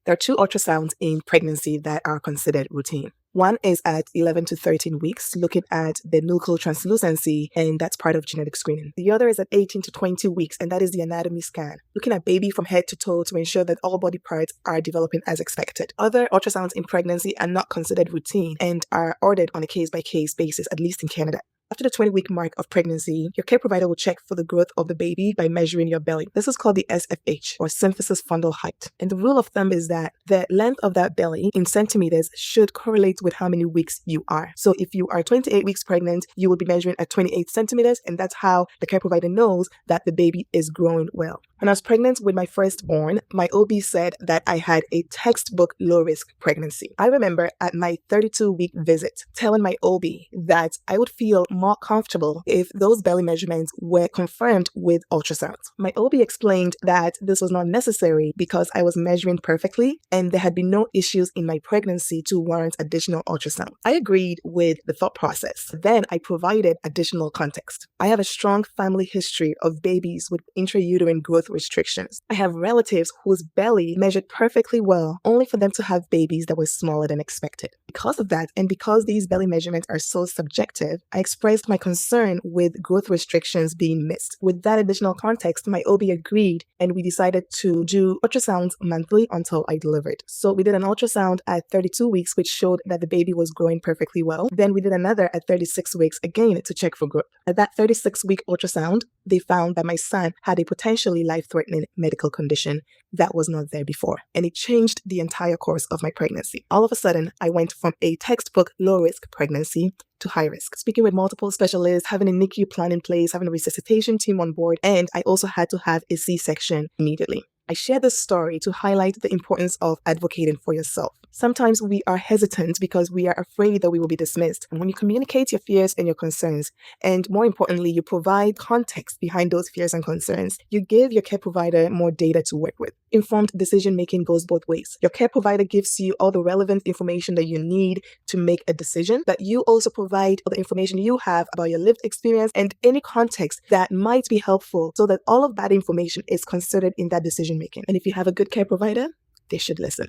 There are two ultrasounds in pregnancy that are considered routine. One is at 11 to 13 weeks, looking at the nuchal translucency, and that's part of genetic screening. The other is at 18 to 20 weeks, and that is the anatomy scan, looking at baby from head to toe to ensure that all body parts are developing as expected. Other ultrasounds in pregnancy are not considered routine and are ordered on a case-by-case basis, at least in Canada. After the 20-week mark of pregnancy, your care provider will check for the growth of the baby by measuring your belly. This is called the SFH, or symphysis fundal height. And the rule of thumb is that the length of that belly in centimeters should correlate with how many weeks you are. So if you are 28 weeks pregnant, you will be measuring at 28 centimeters, and that's how the care provider knows that the baby is growing well. When I was pregnant with my firstborn, my OB said that I had a textbook low-risk pregnancy. I remember at my 32-week visit telling my OB that I would feel more comfortable if those belly measurements were confirmed with ultrasound. My OB explained that this was not necessary because I was measuring perfectly and there had been no issues in my pregnancy to warrant additional ultrasound. I agreed with the thought process. Then I provided additional context. I have a strong family history of babies with intrauterine growth restrictions. I have relatives whose belly measured perfectly well, only for them to have babies that were smaller than expected. Because of that, and because these belly measurements are so subjective, I expressed my concern with growth restrictions being missed. With that additional context, my OB agreed, and we decided to do ultrasounds monthly until I delivered. So we did an ultrasound at 32 weeks, which showed that the baby was growing perfectly well. Then we did another at 36 weeks, again to check for growth. At that 36-week ultrasound, they found that my son had a potentially life-threatening medical condition that was not there before, and it changed the entire course of my pregnancy. All of a sudden, I went from a textbook low-risk pregnancy to high risk. Speaking with multiple specialists, having a NICU plan in place, having a resuscitation team on board, and I also had to have a C-section immediately. I share this story to highlight the importance of advocating for yourself. Sometimes we are hesitant because we are afraid that we will be dismissed. And when you communicate your fears and your concerns, and more importantly, you provide context behind those fears and concerns, you give your care provider more data to work with. Informed decision-making goes both ways. Your care provider gives you all the relevant information that you need to make a decision, but you also provide all the information you have about your lived experience and any context that might be helpful so that all of that information is considered in that decision making. And if you have a good care provider, they should listen.